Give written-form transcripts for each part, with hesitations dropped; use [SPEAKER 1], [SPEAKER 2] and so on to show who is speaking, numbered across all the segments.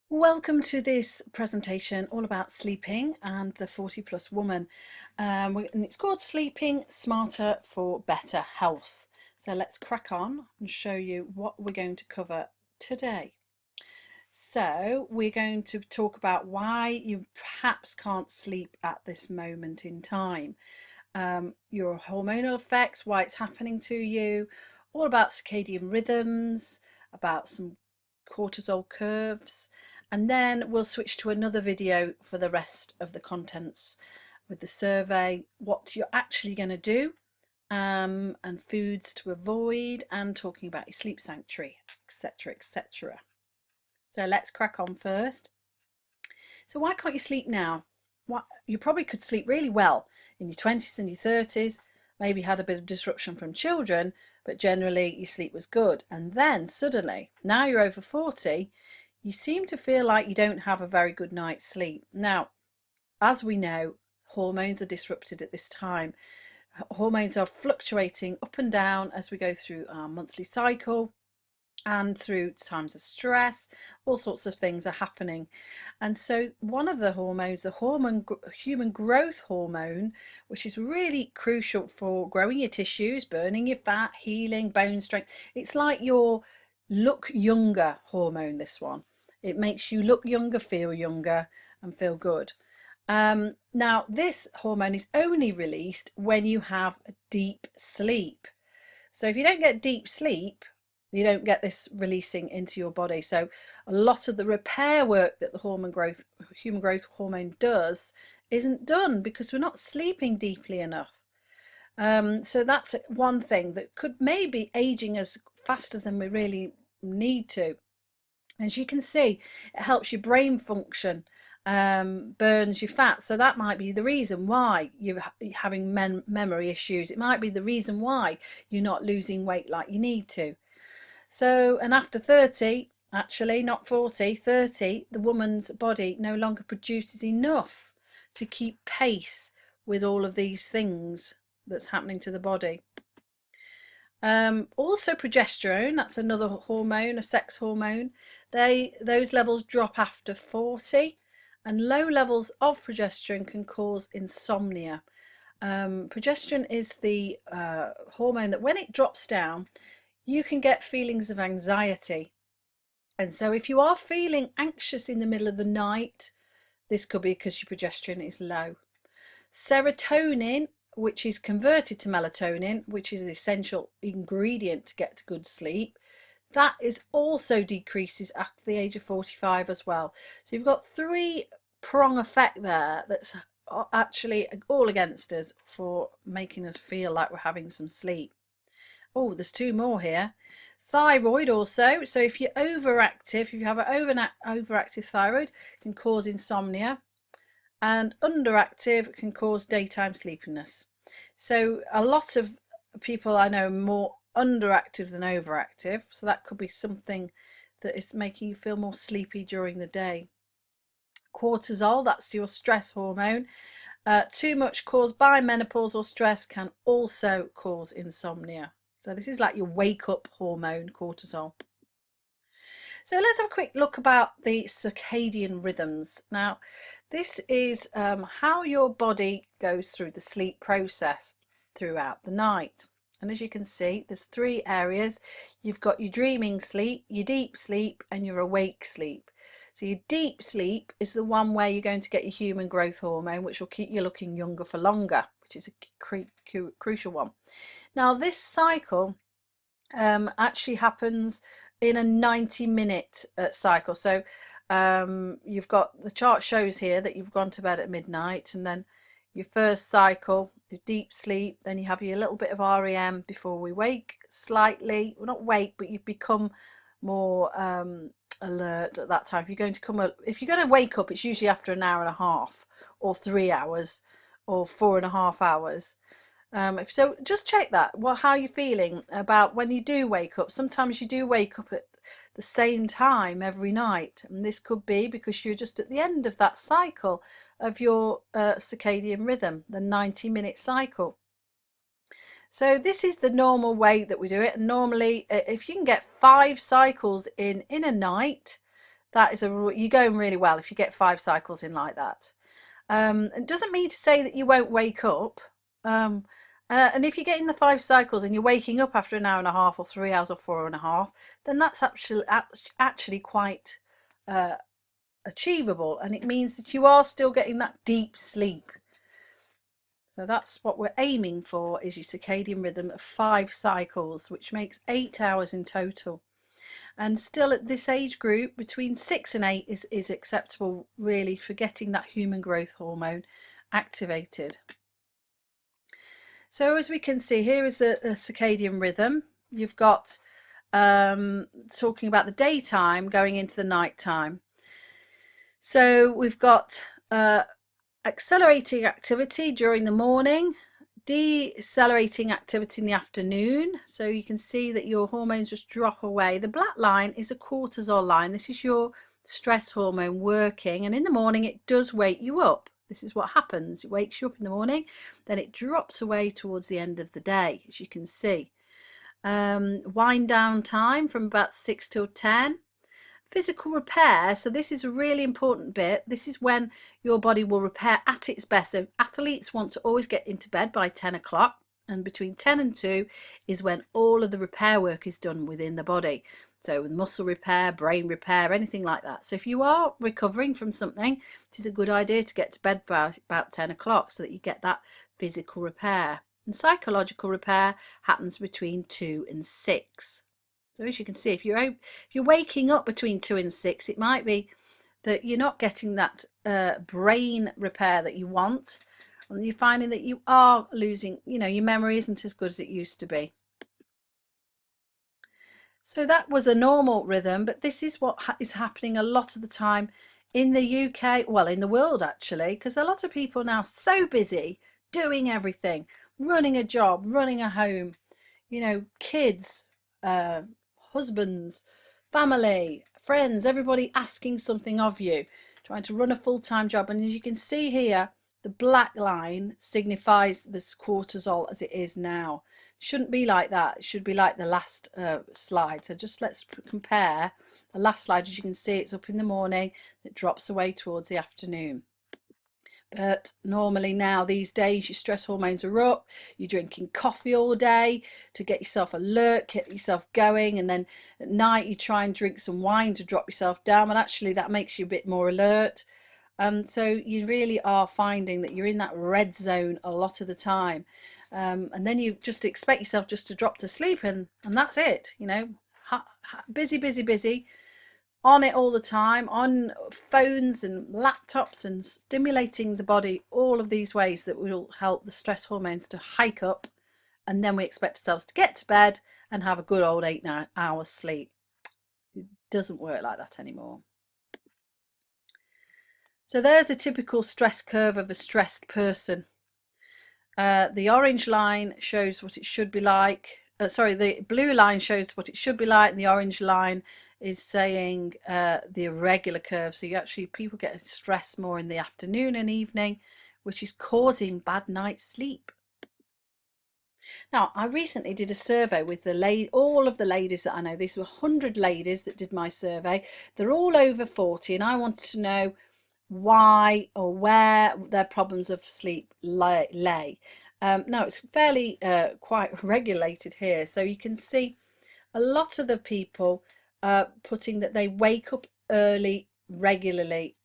[SPEAKER 1] Welcome to this presentation all about sleeping and the 40 plus woman. And it's called Sleeping Smarter for Better Health. So let's crack on and show you what we're going to cover today. So we're going to talk about why you perhaps can't sleep at this moment in time. Your hormonal effects, why it's happening to you, all about circadian rhythms, about some cortisol curves, and then we'll switch to another video for the rest of the contents with the survey, what you're actually going to do, and foods to avoid, and talking about your sleep sanctuary, etc., etc. So let's crack on first. So why can't you sleep now? You probably could sleep really well in your 20s and your 30s, maybe had a bit of disruption from children, but generally your sleep was good. And then suddenly, now you're over 40, you seem to feel like you don't have a very good night's sleep. Now, as we know, hormones are disrupted at this time. Hormones are fluctuating up and down as we go through our monthly cycle and through times of stress. All sorts of things are happening. And so one of the hormones, the human growth hormone, which is really crucial for growing your tissues, burning your fat, healing, bone strength. It's like your look younger hormone, this one. It makes you look younger, feel younger, and feel good. Now, this hormone is only released when you have a deep sleep. So if you don't get deep sleep, you don't get this releasing into your body. So a lot of the repair work that the human growth hormone does isn't done because we're not sleeping deeply enough. So that's one thing that could maybe aging us faster than we really need to. As you can see, it helps your brain function, burns your fat. So that might be the reason why you're having memory issues. It might be the reason why you're not losing weight like you need to. So, and after 30, actually not 40, 30, the woman's body no longer produces enough to keep pace with all of these things that's happening to the body. Also progesterone, that's another hormone, a sex hormone. Those levels drop after 40, and low levels of progesterone can cause insomnia. Progesterone is the hormone that when it drops down, you can get feelings of anxiety. And so if you are feeling anxious in the middle of the night, this could be because your progesterone is low. Serotonin, which is converted to melatonin, which is an essential ingredient to get to good sleep, that is also decreases after the age of 45 as well. So you've got three-prong effect there that's actually all against us for making us feel like we're having some sleep. Oh, there's two more here. Thyroid also. So if you're overactive, if you have an overactive thyroid, can cause insomnia, and underactive can cause daytime sleepiness. So a lot of people I know are more underactive than overactive. So that could be something that is making you feel more sleepy during the day. Cortisol, that's your stress hormone. Too much caused by menopause or stress can also cause insomnia. So this is like your wake up hormone, cortisol. So let's have a quick look about the circadian rhythms. Now, this is how your body goes through the sleep process throughout the night. And as you can see, there's three areas. You've got your dreaming sleep, your deep sleep, and your awake sleep. So your deep sleep is the one where you're going to get your human growth hormone, which will keep you looking younger for longer, which is a crucial one. Now, this cycle actually happens in a 90-minute cycle. So you've got the chart shows here that you've gone to bed at midnight, and then your first cycle, your deep sleep, then you have your little bit of REM before we wake slightly. Well, not wake, but you become more alert at that time. If you're going to wake up, it's usually after an hour and a half or 3 hours or 4.5 hours. So just check that, how you're feeling about when you do wake up. Sometimes you do wake up at the same time every night, and this could be because you're just at the end of that cycle of your circadian rhythm, the 90-minute cycle. So this is the normal way that we do it. And normally, if you can get 5 cycles in a night, That is you're going really well if you get 5 cycles in like that. It doesn't mean to say that you won't wake up. And if you're getting the 5 cycles and you're waking up after an hour and a half or 3 hours or 4.5, then that's actually quite achievable, and it means that you are still getting that deep sleep. So that's what we're aiming for, is your circadian rhythm of 5 cycles, which makes 8 hours in total. And still at this age group, between 6 and 8 is acceptable, really, for getting that human growth hormone activated. So as we can see, here is the circadian rhythm. You've got talking about the daytime going into the nighttime. So we've got accelerating activity during the morning, decelerating activity in the afternoon. So you can see that your hormones just drop away. The black line is a cortisol line. This is your stress hormone working, and in the morning it does wake you up. This is what happens. It wakes you up in the morning, then it drops away towards the end of the day, as you can see. Wind down time from about 6 till 10. Physical repair, so this is a really important bit. This is when your body will repair at its best. So athletes want to always get into bed by 10 o'clock, and between 10 and 2 is when all of the repair work is done within the body. So with muscle repair, brain repair, anything like that. So if you are recovering from something, it is a good idea to get to bed by about 10 o'clock so that you get that physical repair. And psychological repair happens between 2 and 6. So as you can see, if you're waking up between 2 and 6, it might be that you're not getting that brain repair that you want, and you're finding that you are losing, your memory isn't as good as it used to be. So that was a normal rhythm, but this is what is happening a lot of the time in the UK, well, in the world actually, because a lot of people are now so busy doing everything, running a job, running a home, kids, husbands, family, friends, everybody asking something of you, trying to run a full-time job. And as you can see here, the black line signifies this cortisol as it is now. It shouldn't be like that. It should be like the last slide. So just let's compare the last slide. As you can see, it's up in the morning, it drops away towards the afternoon. But normally now these days your stress hormones are up, you're drinking coffee all day to get yourself alert, get yourself going, and then at night you try and drink some wine to drop yourself down, and actually that makes you a bit more alert. So you really are finding that you're in that red zone a lot of the time, and then you just expect yourself just to drop to sleep, and that's it, busy on it all the time, on phones and laptops, and stimulating the body all of these ways that will help the stress hormones to hike up, and then we expect ourselves to get to bed and have a good old 8 hours sleep. It doesn't work like that anymore. So there's the typical stress curve of a stressed person. The orange line shows what it should be like. The blue line shows what it should be like, and the orange line is saying the irregular curve. So people get stressed more in the afternoon and evening, which is causing bad night's sleep. Now, I recently did a survey with all of the ladies that I know. These were 100 ladies that did my survey. They're all over 40, and I wanted to know why or where their problems of sleep lay. Now it's fairly quite regulated here, so you can see a lot of the people putting that they wake up early regularly.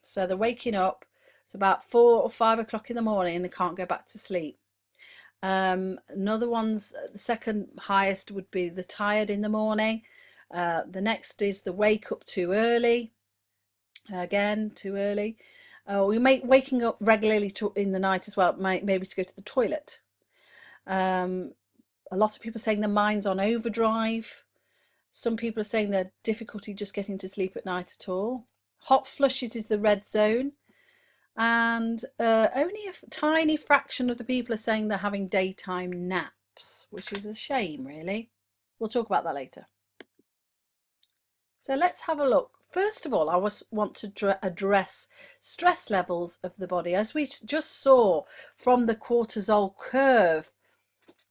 [SPEAKER 1] So they're waking up, it's about 4 or 5 o'clock in the morning, and they can't go back to sleep. Another one's, the second highest would be the tired in the morning. The next is the wake up too early. Again, too early. We may waking up regularly in the night as well, maybe to go to the toilet. A lot of people are saying their mind's on overdrive. Some people are saying they're difficulty just getting to sleep at night at all. Hot flushes is the red zone, and only a tiny fraction of the people are saying they're having daytime naps, which is a shame, really. We'll talk about that later. So let's have a look. First of all, I want to address stress levels of the body. As we just saw from the cortisol curve,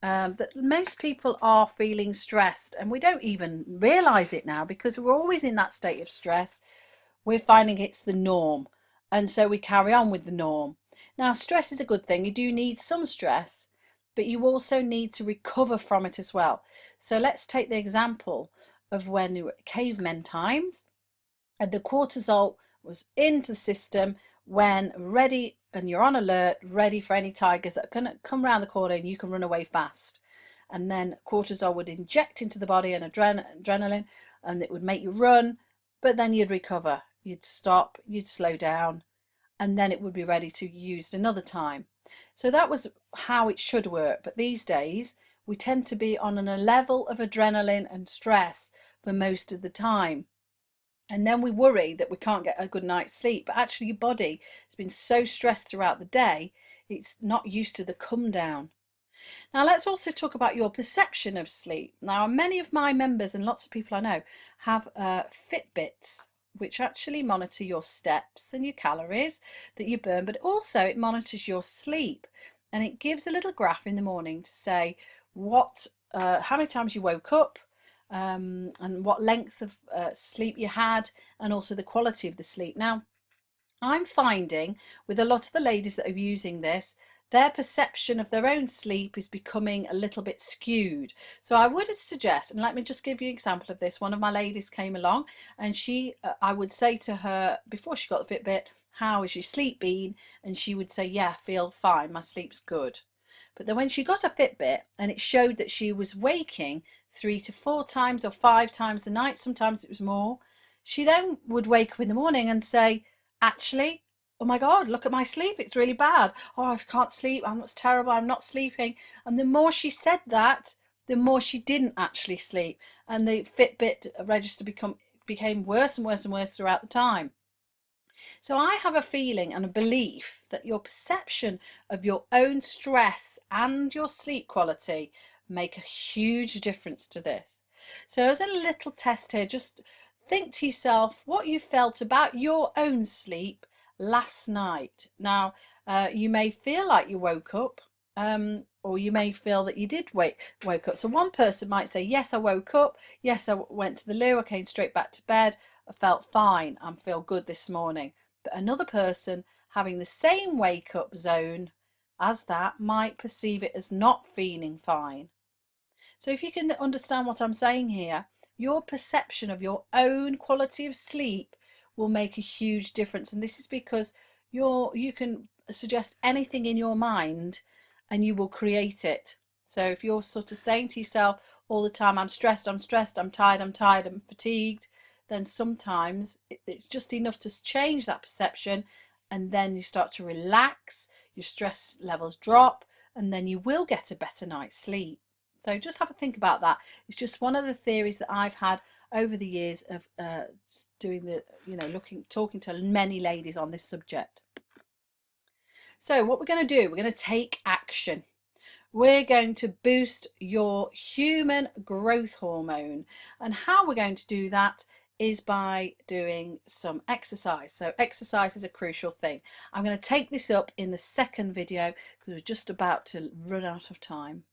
[SPEAKER 1] that most people are feeling stressed, and we don't even realize it now because we're always in that state of stress. We're finding it's the norm, and so we carry on with the norm. Now, stress is a good thing. You do need some stress, but you also need to recover from it as well. So let's take the example of when you were cavemen times and the cortisol was into the system when ready, and you're on alert, ready for any tigers that can come around the corner and you can run away fast. And then cortisol would inject into the body and adrenaline, and it would make you run, but then you'd recover, you'd stop, you'd slow down, and then it would be ready to be used another time. So that was how it should work. But these days we tend to be on a level of adrenaline and stress for most of the time, and then we worry that we can't get a good night's sleep, but actually your body has been so stressed throughout the day, it's not used to the come down. Now let's also talk about your perception of sleep. Now many of my members and lots of people I know have Fitbits, which actually monitor your steps and your calories that you burn, but also it monitors your sleep, and it gives a little graph in the morning to say how many times you woke up, and what length of sleep you had, and also the quality of the sleep. Now, I'm finding with a lot of the ladies that are using this, their perception of their own sleep is becoming a little bit skewed. So I would suggest, and let me just give you an example of this. One of my ladies came along, and I would say to her before she got the Fitbit, how is your sleep been? And she would say, yeah, I feel fine, my sleep's good. But then when she got a Fitbit and it showed that she was waking 3 to 4 times or 5 times a night, sometimes it was more, she then would wake up in the morning and say, actually, oh my God, look at my sleep, it's really bad. Oh, I can't sleep, it's terrible, I'm not sleeping. And the more she said that, the more she didn't actually sleep. And the Fitbit register became worse and worse and worse throughout the time. So I have a feeling and a belief that your perception of your own stress and your sleep quality make a huge difference to this. So as a little test here, just think to yourself what you felt about your own sleep last night. Now, you may feel like you woke up, or you may feel that you did woke up. So one person might say, yes, I woke up. Yes, I went to the loo. I came straight back to bed. I felt fine. I feel good this morning. But another person having the same wake up zone as that might perceive it as not feeling fine. So if you can understand what I'm saying here, your perception of your own quality of sleep will make a huge difference. And this is because you can suggest anything in your mind and you will create it. So if you're sort of saying to yourself all the time, I'm stressed, I'm tired, I'm fatigued, then sometimes it's just enough to change that perception, and then you start to relax, your stress levels drop, and then you will get a better night's sleep. So just have a think about that. It's just one of the theories that I've had over the years of doing the, talking to many ladies on this subject. So what we're going to do, we're going to take action. We're going to boost your human growth hormone, and how we're going to do that is by doing some exercise. So exercise is a crucial thing. I'm going to take this up in the second video because we're just about to run out of time.